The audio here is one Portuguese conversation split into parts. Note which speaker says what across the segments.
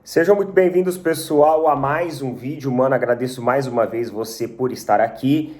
Speaker 1: Sejam muito bem-vindos, pessoal, a mais um vídeo. Mano, agradeço mais uma vez você por estar aqui.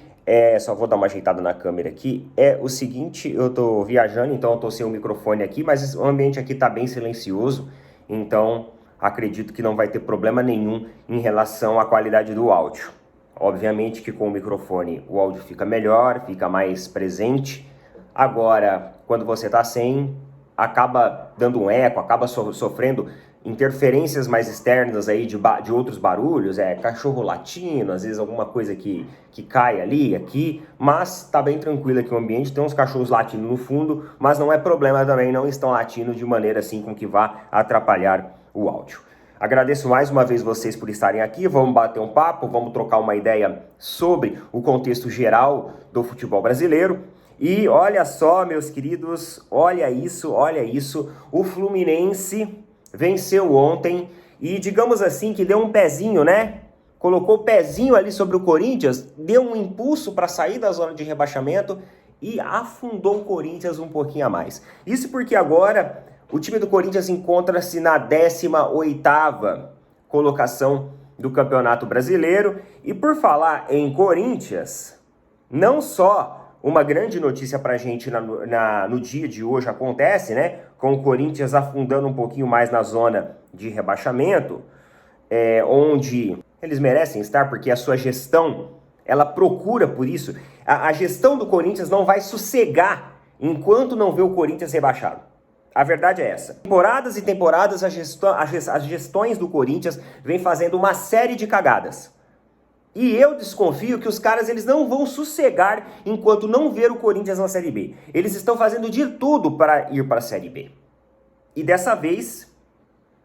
Speaker 1: Só vou dar uma ajeitada na câmera aqui. É o seguinte, eu tô viajando, então eu tô sem o microfone aqui, mas o ambiente aqui tá bem silencioso, então acredito que não vai ter problema nenhum em relação à qualidade do áudio. Obviamente que com o microfone o áudio fica melhor, fica mais presente. Agora, quando você tá sem, acaba dando um eco, acaba sofrendo interferências mais externas aí de outros barulhos, cachorro latindo, às vezes alguma coisa que cai ali, aqui, mas tá bem tranquilo aqui o ambiente, tem uns cachorros latindo no fundo, mas não é problema também, não estão latindo de maneira assim com que vá atrapalhar o áudio. Agradeço mais uma vez vocês por estarem aqui, vamos bater um papo, vamos trocar uma ideia sobre o contexto geral do futebol brasileiro. E olha só, meus queridos, olha isso, o Fluminense venceu ontem e, digamos assim, que deu um pezinho, né? Colocou o pezinho ali sobre o Corinthians, deu um impulso para sair da zona de rebaixamento e afundou o Corinthians um pouquinho a mais. Isso porque agora o time do Corinthians encontra-se na 18ª colocação do Campeonato Brasileiro. E por falar em Corinthians, não só uma grande notícia pra gente no dia de hoje acontece, né? Com o Corinthians afundando um pouquinho mais na zona de rebaixamento, onde eles merecem estar, porque a sua gestão, ela procura por isso. A gestão do Corinthians não vai sossegar enquanto não vê o Corinthians rebaixado. A verdade é essa. Temporadas e temporadas, as gestões do Corinthians vêm fazendo uma série de cagadas. E eu desconfio que os caras eles não vão sossegar enquanto não ver o Corinthians na Série B. Eles estão fazendo de tudo para ir para a Série B. E dessa vez,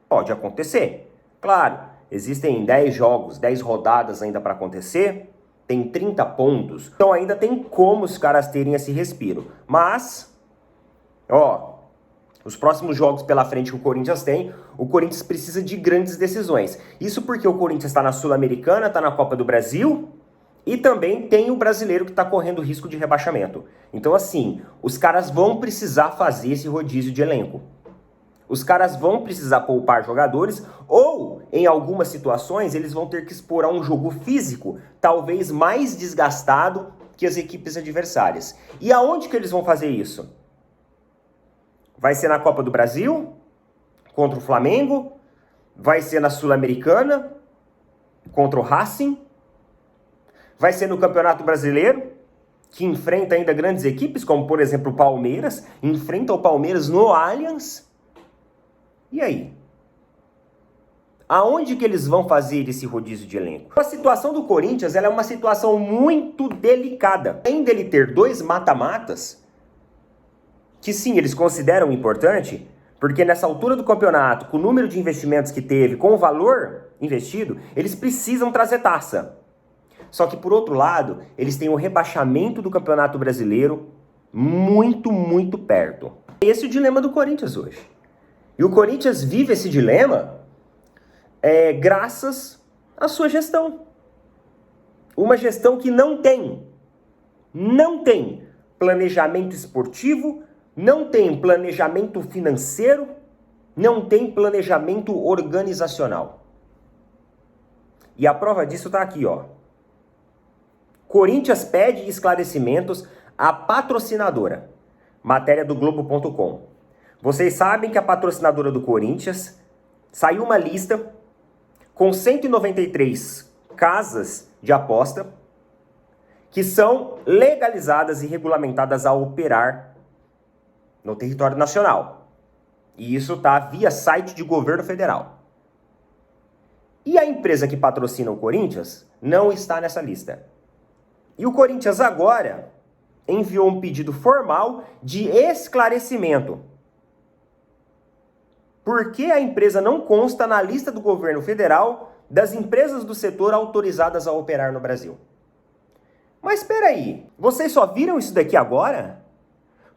Speaker 1: pode acontecer. Claro, existem 10 jogos, 10 rodadas ainda para acontecer, tem 30 pontos, então ainda tem como os caras terem esse respiro. Mas, os próximos jogos pela frente que o Corinthians tem, o Corinthians precisa de grandes decisões. Isso porque o Corinthians está na Sul-Americana, está na Copa do Brasil e também tem o brasileiro que está correndo risco de rebaixamento. Então assim, os caras vão precisar fazer esse rodízio de elenco. Os caras vão precisar poupar jogadores ou, em algumas situações, eles vão ter que expor a um jogo físico talvez mais desgastado que as equipes adversárias. E aonde que eles vão fazer isso? Vai ser na Copa do Brasil, contra o Flamengo, vai ser na Sul-Americana, contra o Racing, vai ser no Campeonato Brasileiro, que enfrenta ainda grandes equipes, como por exemplo o Palmeiras, enfrenta o Palmeiras no Allianz. E aí? Aonde que eles vão fazer esse rodízio de elenco? A situação do Corinthians ela é uma situação muito delicada. Além dele ter 2 mata-matas, que sim, eles consideram importante, porque nessa altura do campeonato, com o número de investimentos que teve, com o valor investido, eles precisam trazer taça. Só que, por outro lado, eles têm o rebaixamento do Campeonato Brasileiro muito, muito perto. Esse é o dilema do Corinthians hoje. E o Corinthians vive esse dilema graças à sua gestão. Uma gestão que não tem planejamento esportivo, não tem planejamento financeiro, não tem planejamento organizacional. E a prova disso está aqui, ó. Corinthians pede esclarecimentos à patrocinadora. Matéria do Globo.com. Vocês sabem que a patrocinadora do Corinthians saiu uma lista com 193 casas de aposta que são legalizadas e regulamentadas a operar no território nacional. E isso tá via site de governo federal. E a empresa que patrocina o Corinthians não está nessa lista. E o Corinthians agora enviou um pedido formal de esclarecimento. Por que a empresa não consta na lista do governo federal das empresas do setor autorizadas a operar no Brasil? Mas espera aí, vocês só viram isso daqui agora?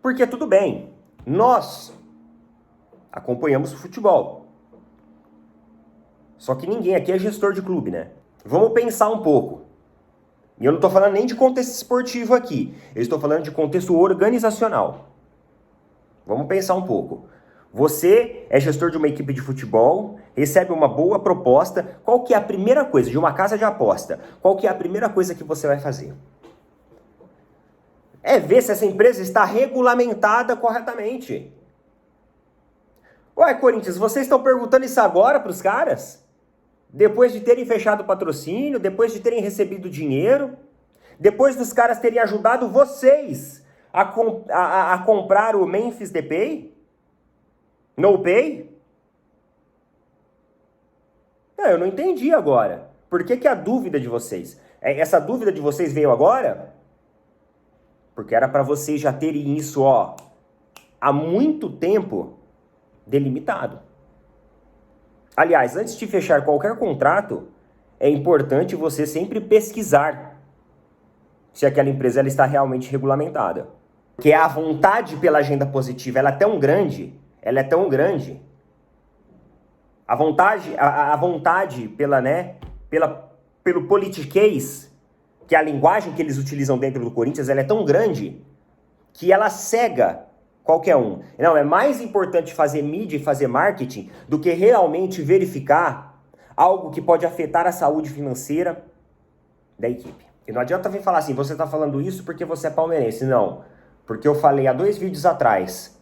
Speaker 1: Porque tudo bem, nós acompanhamos o futebol. Só que ninguém aqui é gestor de clube, né? Vamos pensar um pouco. E eu não estou falando nem de contexto esportivo aqui. Eu estou falando de contexto organizacional. Vamos pensar um pouco. Você é gestor de uma equipe de futebol, recebe uma boa proposta, qual que é a primeira coisa, de uma casa de aposta, qual que é a primeira coisa que você vai fazer? É ver se essa empresa está regulamentada corretamente. Ué, Corinthians, vocês estão perguntando isso agora para os caras? Depois de terem fechado o patrocínio, depois de terem recebido dinheiro, depois dos caras terem ajudado vocês a comprar o Memphis Depay? No Pay? Eu não entendi agora. Por que a dúvida de vocês? Essa dúvida de vocês veio agora? Porque era para vocês já terem isso, ó, há muito tempo delimitado. Aliás, antes de fechar qualquer contrato, é importante você sempre pesquisar se aquela empresa ela está realmente regulamentada. Porque a vontade pela agenda positiva ela é tão grande, a vontade pelo politiquês, que é a linguagem que eles utilizam dentro do Corinthians, ela é tão grande que ela cega qualquer um. Não, é mais importante fazer mídia e fazer marketing do que realmente verificar algo que pode afetar a saúde financeira da equipe. E não adianta vir falar assim, você está falando isso porque você é palmeirense. Não, porque eu falei há 2 vídeos atrás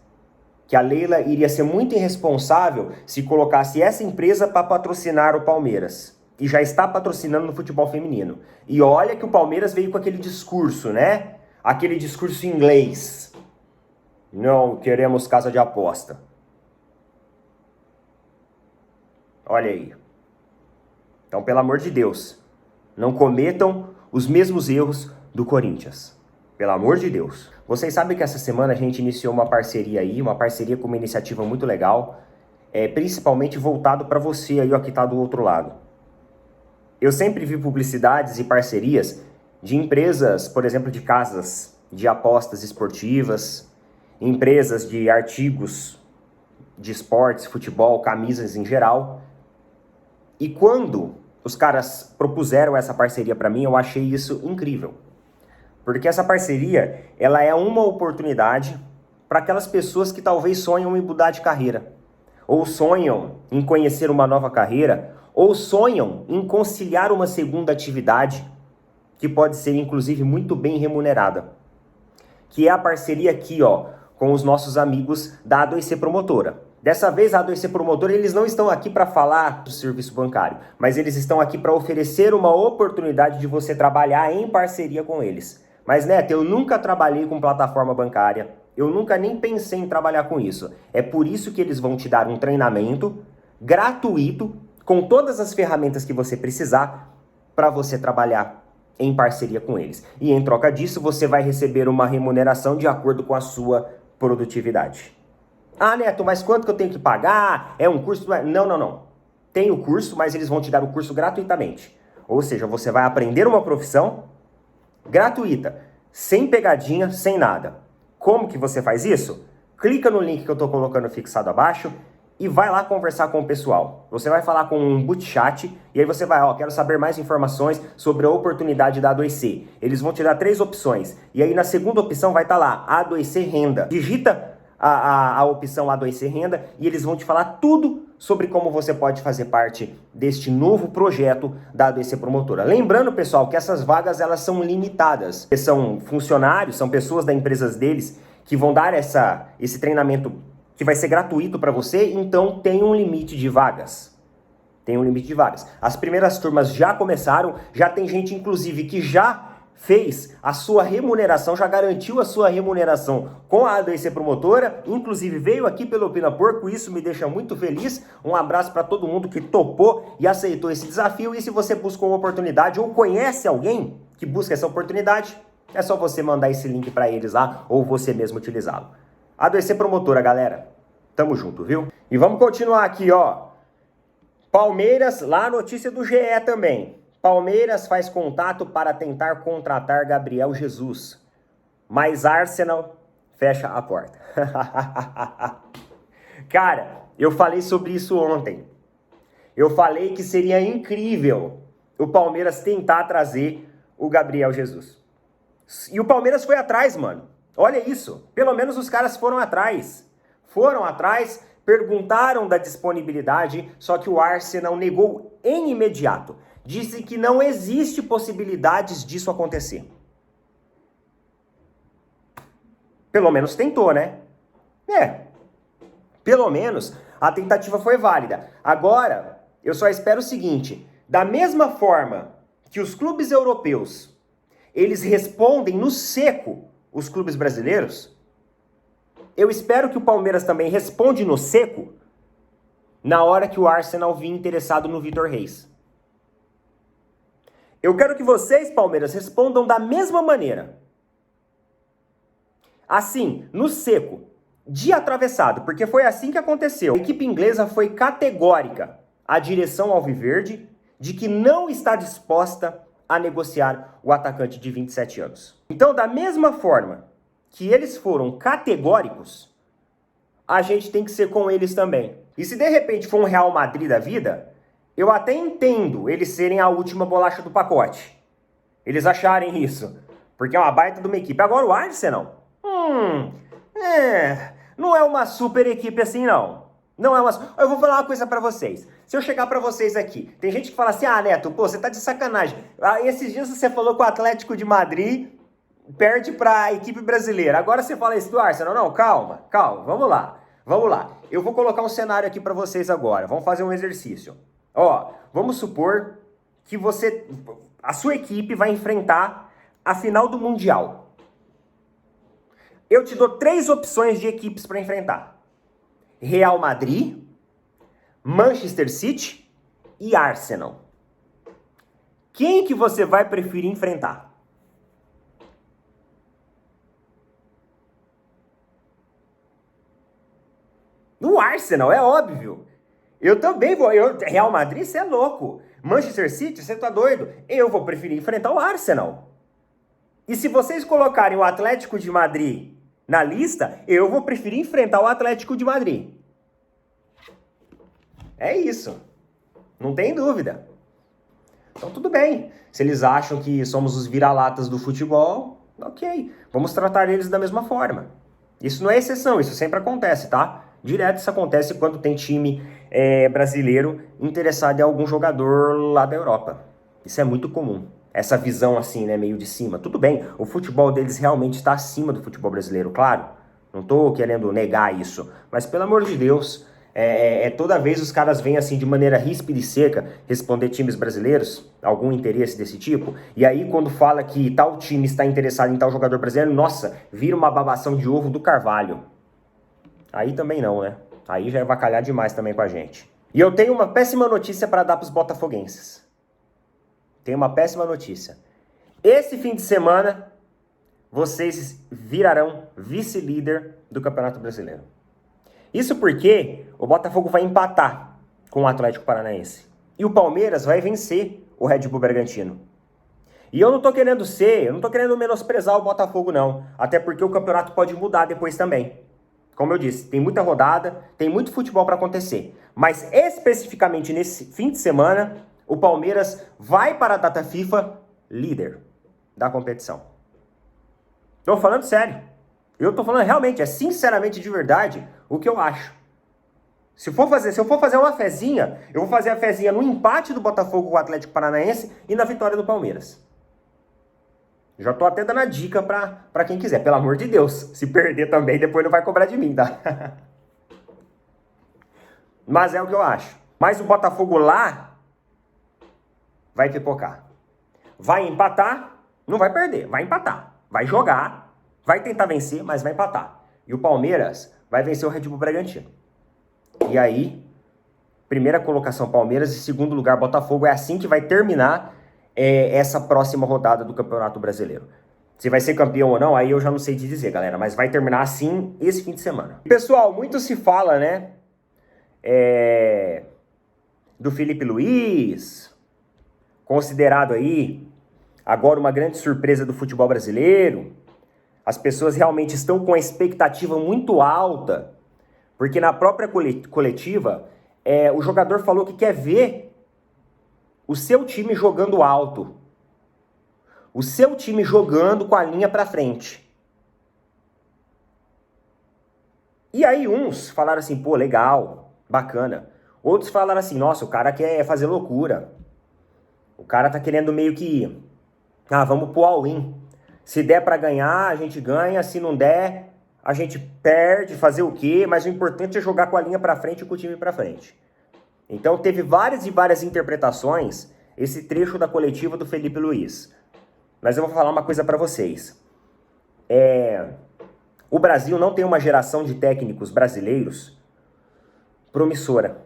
Speaker 1: que a Leila iria ser muito irresponsável se colocasse essa empresa para patrocinar o Palmeiras. E já está patrocinando no futebol feminino. E olha que o Palmeiras veio com aquele discurso, né? Aquele discurso em inglês. Não queremos casa de aposta. Olha aí. Então, pelo amor de Deus, não cometam os mesmos erros do Corinthians. Pelo amor de Deus. Vocês sabem que essa semana a gente iniciou uma parceria aí, uma parceria com uma iniciativa muito legal, principalmente voltado para você aí, ó, que está do outro lado. Eu sempre vi publicidades e parcerias de empresas, por exemplo, de casas de apostas esportivas, empresas de artigos de esportes, futebol, camisas em geral. E quando os caras propuseram essa parceria para mim, eu achei isso incrível. Porque essa parceria, ela é uma oportunidade para aquelas pessoas que talvez sonham em mudar de carreira, ou sonham em conhecer uma nova carreira, ou sonham em conciliar uma segunda atividade, que pode ser inclusive muito bem remunerada. Que é a parceria aqui, ó, com os nossos amigos da A2C Promotora. Dessa vez, a A2C Promotora, eles não estão aqui para falar do serviço bancário, mas eles estão aqui para oferecer uma oportunidade de você trabalhar em parceria com eles. Mas, Neto, eu nunca trabalhei com plataforma bancária, eu nunca nem pensei em trabalhar com isso. É por isso que eles vão te dar um treinamento gratuito, com todas as ferramentas que você precisar, para você trabalhar em parceria com eles. E em troca disso, você vai receber uma remuneração de acordo com a sua produtividade. Ah, Neto, mas quanto que eu tenho que pagar? É um curso? Não. Tem o curso, mas eles vão te dar o curso gratuitamente. Ou seja, você vai aprender uma profissão gratuita, sem pegadinha, sem nada. Como que você faz isso? Clica no link que eu estou colocando fixado abaixo e vai lá conversar com o pessoal. Você vai falar com um boot chat e aí você vai, ó, quero saber mais informações sobre a oportunidade da A2C. Eles vão te dar 3 opções. E aí na segunda opção vai estar lá, A2C Renda. Digita a opção A2C Renda e eles vão te falar tudo sobre como você pode fazer parte deste novo projeto da A2C Promotora. Lembrando, pessoal, que essas vagas elas são limitadas. São funcionários, são pessoas da empresa deles que vão dar esse treinamento que vai ser gratuito para você, então tem um limite de vagas. Tem um limite de vagas. As primeiras turmas já começaram, já tem gente, inclusive, que já fez a sua remuneração, já garantiu a sua remuneração com a A2C Promotora, inclusive veio aqui pelo Opina Porco, isso me deixa muito feliz. Um abraço para todo mundo que topou e aceitou esse desafio. E se você buscou uma oportunidade ou conhece alguém que busca essa oportunidade, é só você mandar esse link para eles lá ou você mesmo utilizá-lo. A2C Promotora, galera. Tamo junto, viu? E vamos continuar aqui, ó. Palmeiras, lá a notícia do GE também. Palmeiras faz contato para tentar contratar Gabriel Jesus, mas Arsenal fecha a porta. Cara, eu falei sobre isso ontem. Eu falei que seria incrível o Palmeiras tentar trazer o Gabriel Jesus. E o Palmeiras foi atrás, mano. Olha isso. Pelo menos os caras foram atrás. perguntaram da disponibilidade, só que o Arsenal negou em imediato. Disse que não existe possibilidades disso acontecer. Pelo menos tentou, né? Pelo menos a tentativa foi válida. Agora, eu só espero o seguinte, da mesma forma que os clubes europeus, eles respondem no seco os clubes brasileiros, eu espero que o Palmeiras também responde no seco na hora que o Arsenal vir interessado no Vitor Reis. Eu quero que vocês, Palmeiras, respondam da mesma maneira. Assim, no seco, de atravessado, porque foi assim que aconteceu. A equipe inglesa foi categórica, a direção alviverde, de que não está disposta a negociar o atacante de 27 anos. Então, da mesma forma que eles foram categóricos, a gente tem que ser com eles também. E se de repente for um Real Madrid da vida, eu até entendo eles serem a última bolacha do pacote. Eles acharem isso, porque é uma baita de uma equipe. Agora o Arsenal, não é uma super equipe assim não. Não é uma... Eu vou falar uma coisa pra vocês. Se eu chegar pra vocês aqui, tem gente que fala assim, Neto, pô, você tá de sacanagem. Esses dias você falou que o Atlético de Madrid perde pra equipe brasileira. Agora você fala isso do Arsenal. Não, calma, vamos lá. Eu vou colocar um cenário aqui pra vocês agora. Vamos fazer um exercício. Vamos supor que a sua equipe vai enfrentar a final do Mundial. Eu te dou 3 opções de equipes pra enfrentar. Real Madrid, Manchester City e Arsenal. Quem que você vai preferir enfrentar? No Arsenal, é óbvio. Eu também vou. Real Madrid, você é louco. Manchester City, você tá doido. Eu vou preferir enfrentar o Arsenal. E se vocês colocarem o Atlético de Madrid na lista, eu vou preferir enfrentar o Atlético de Madrid. É isso. Não tem dúvida. Então tudo bem. Se eles acham que somos os vira-latas do futebol, ok. Vamos tratar eles da mesma forma. Isso não é exceção, isso sempre acontece, tá? Direto isso acontece quando tem time brasileiro interessado em algum jogador lá da Europa. Isso é muito comum. Essa visão assim, né, meio de cima. Tudo bem, o futebol deles realmente está acima do futebol brasileiro, claro. Não tô querendo negar isso. Mas pelo amor de Deus, toda vez os caras vêm assim de maneira ríspida e seca responder times brasileiros, algum interesse desse tipo. E aí quando fala que tal time está interessado em tal jogador brasileiro, nossa, vira uma babação de ovo do Carvalho. Aí também não, né? Aí já é avacalhar demais também com a gente. E eu tenho uma péssima notícia para dar para os botafoguenses. Tenho uma péssima notícia. Esse fim de semana, vocês virarão vice-líder do Campeonato Brasileiro. Isso porque o Botafogo vai empatar com o Atlético Paranaense. E o Palmeiras vai vencer o Red Bull Bragantino. E eu não tô querendo menosprezar o Botafogo não. Até porque o campeonato pode mudar depois também. Como eu disse, tem muita rodada, tem muito futebol para acontecer. Mas especificamente nesse fim de semana, o Palmeiras vai para a data FIFA líder da competição. Tô falando sério. Eu tô falando realmente, sinceramente de verdade, o que eu acho. Se eu for fazer uma fezinha, eu vou fazer a fezinha no empate do Botafogo com o Atlético Paranaense e na vitória do Palmeiras. Já tô até dando a dica pra quem quiser. Pelo amor de Deus, se perder também, depois não vai cobrar de mim, tá? Mas é o que eu acho. Mas o Botafogo lá vai pipocar. Vai empatar, não vai perder, vai empatar. Vai jogar, vai tentar vencer, mas vai empatar. E o Palmeiras vai vencer o Red Bull Bragantino. E aí, primeira colocação Palmeiras e segundo lugar Botafogo. É assim que vai terminar essa próxima rodada do Campeonato Brasileiro. Se vai ser campeão ou não, aí eu já não sei te dizer, galera. Mas vai terminar assim esse fim de semana. Pessoal, muito se fala, né? Do Felipe Luiz, considerado aí agora uma grande surpresa do futebol brasileiro. As pessoas realmente estão com a expectativa muito alta, porque na própria coletiva, o jogador falou que quer ver o seu time jogando alto, o seu time jogando com a linha para frente. E aí uns falaram assim, pô, legal, bacana. Outros falaram assim, nossa, o cara quer fazer loucura. O cara tá querendo meio que, vamos pro all-in. Se der pra ganhar, a gente ganha. Se não der, a gente perde, fazer o quê? Mas o importante é jogar com a linha pra frente e com o time pra frente. Então teve várias e várias interpretações esse trecho da coletiva do Felipe Luiz. Mas eu vou falar uma coisa pra vocês. O Brasil não tem uma geração de técnicos brasileiros promissora.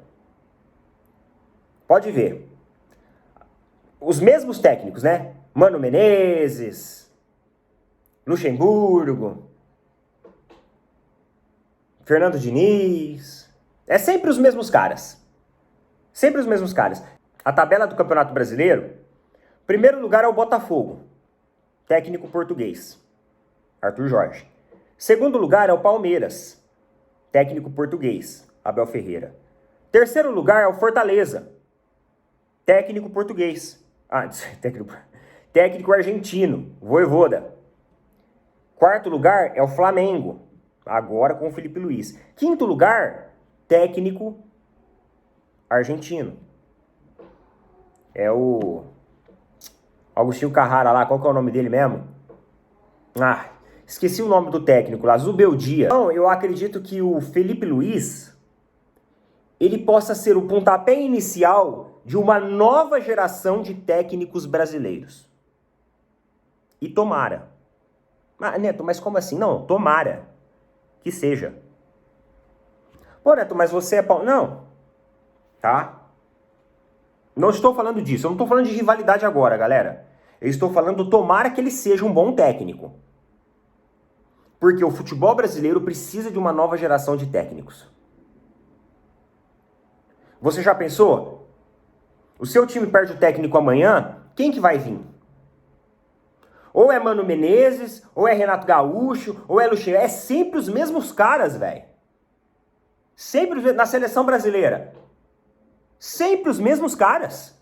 Speaker 1: Pode ver. Os mesmos técnicos, né? Mano Menezes, Luxemburgo, Fernando Diniz. É sempre os mesmos caras. Sempre os mesmos caras. A tabela do Campeonato Brasileiro, primeiro lugar é o Botafogo, técnico português, Arthur Jorge. Segundo lugar é o Palmeiras, técnico português, Abel Ferreira. Terceiro lugar é o Fortaleza, técnico português. Técnico argentino, Vojvoda. Quarto lugar é o Flamengo, agora com o Felipe Luiz. Quinto lugar, técnico argentino. É o Agostinho Carrara lá, qual que é o nome dele mesmo? Esqueci o nome do técnico lá, Zubeldia. Então, eu acredito que o Felipe Luiz, ele possa ser o pontapé inicial de uma nova geração de técnicos brasileiros. E tomara. Neto, mas como assim? Não, tomara que seja. Pô, Neto, mas você é... Não, tá? Não estou falando disso, eu não estou falando de rivalidade agora, galera. Eu estou falando, tomara que ele seja um bom técnico. Porque o futebol brasileiro precisa de uma nova geração de técnicos. Você já pensou? O seu time perde o técnico amanhã, quem que vai vir? Ou é Mano Menezes, ou é Renato Gaúcho, ou é Luxemburgo. É sempre os mesmos caras, velho. Sempre na seleção brasileira. Sempre os mesmos caras.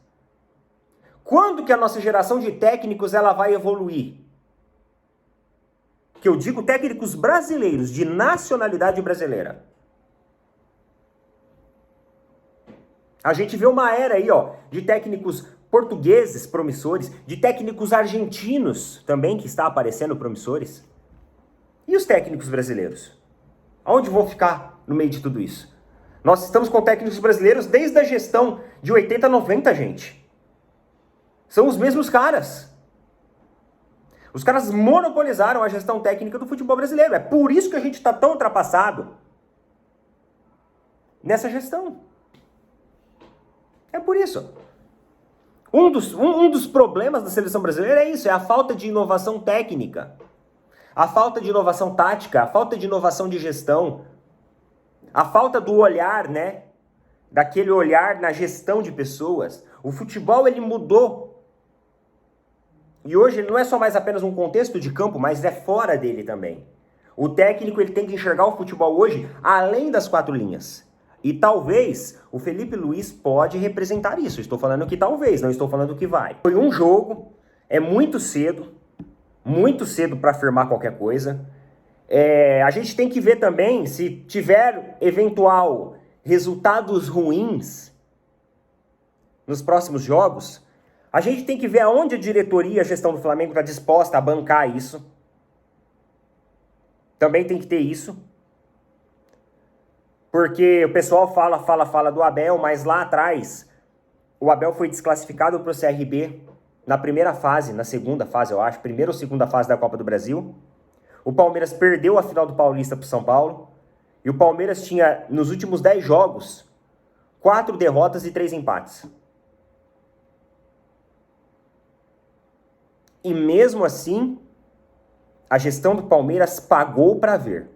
Speaker 1: Quando que a nossa geração de técnicos ela vai evoluir? Que eu digo técnicos brasileiros, de nacionalidade brasileira. A gente vê uma era aí, ó, de técnicos portugueses promissores, de técnicos argentinos também que está aparecendo promissores. E os técnicos brasileiros? Aonde vão ficar no meio de tudo isso? Nós estamos com técnicos brasileiros desde a gestão de 80 a 90, gente. São os mesmos caras. Os caras monopolizaram a gestão técnica do futebol brasileiro. É por isso que a gente está tão ultrapassado nessa gestão. É por isso. Um dos problemas da seleção brasileira é isso, é a falta de inovação técnica, a falta de inovação tática, a falta de inovação de gestão, a falta do olhar, né? Daquele olhar na gestão de pessoas. O futebol, ele mudou. E hoje ele não é só mais apenas um contexto de campo, mas é fora dele também. O técnico, ele tem que enxergar o futebol hoje além das quatro linhas. E talvez o Felipe Luiz pode representar isso. Estou falando que talvez, não estou falando que vai. Foi um jogo, é muito cedo para afirmar qualquer coisa. A gente tem que ver também se tiver eventual resultados ruins nos próximos jogos. A gente tem que ver aonde a diretoria e a gestão do Flamengo está disposta a bancar isso. Também tem que ter isso. Porque o pessoal fala do Abel, mas lá atrás o Abel foi desclassificado para o CRB na primeira fase, na segunda fase, eu acho, primeira ou segunda fase da Copa do Brasil. O Palmeiras perdeu a final do Paulista para o São Paulo. E o Palmeiras tinha, nos últimos 10 jogos, 4 derrotas e 3 empates. E mesmo assim, a gestão do Palmeiras pagou para ver.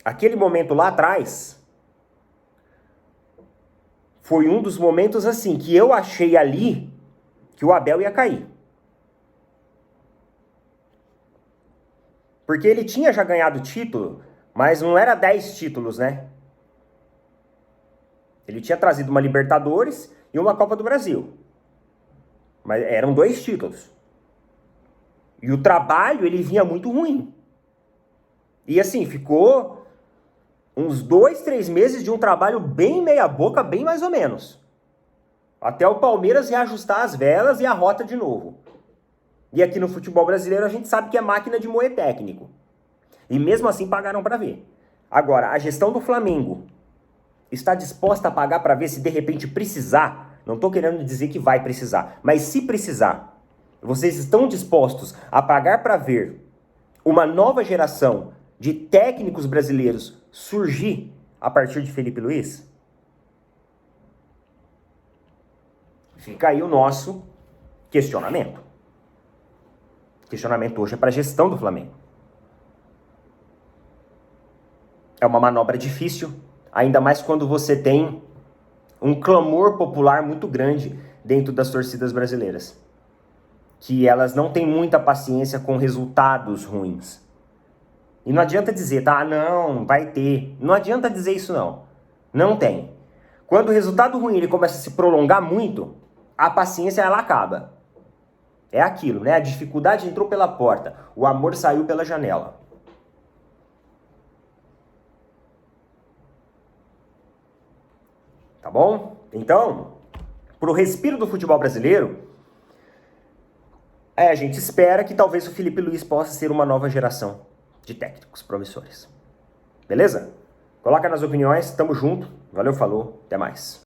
Speaker 1: Aquele momento lá atrás foi um dos momentos assim que eu achei ali que o Abel ia cair. Porque ele tinha já ganhado título, mas não era 10 títulos, né? Ele tinha trazido uma Libertadores e uma Copa do Brasil. Mas eram 2 títulos. E o trabalho, ele vinha muito ruim. E assim, ficou uns 2, 3 meses de um trabalho bem meia boca, bem mais ou menos. Até o Palmeiras reajustar as velas e a rota de novo. E aqui no futebol brasileiro a gente sabe que é máquina de moer técnico. E mesmo assim pagaram para ver. Agora, a gestão do Flamengo está disposta a pagar para ver se de repente precisar? Não estou querendo dizer que vai precisar, mas se precisar, vocês estão dispostos a pagar para ver uma nova geração de técnicos brasileiros surgir a partir de Felipe Luiz? Fica aí o nosso questionamento. O questionamento hoje é para a gestão do Flamengo. É uma manobra difícil, ainda mais quando você tem um clamor popular muito grande dentro das torcidas brasileiras. Que elas não têm muita paciência com resultados ruins. E não adianta dizer, tá, não, vai ter. Não adianta dizer isso não. Não tem. Quando o resultado ruim ele começa a se prolongar muito, a paciência ela acaba. É aquilo, né? A dificuldade entrou pela porta, o amor saiu pela janela. Tá bom? Então, pro respiro do futebol brasileiro, a gente espera que talvez o Felipe Luiz possa ser uma nova geração de técnicos promissores. Beleza? Coloca nas opiniões, tamo junto. Valeu, falou, até mais.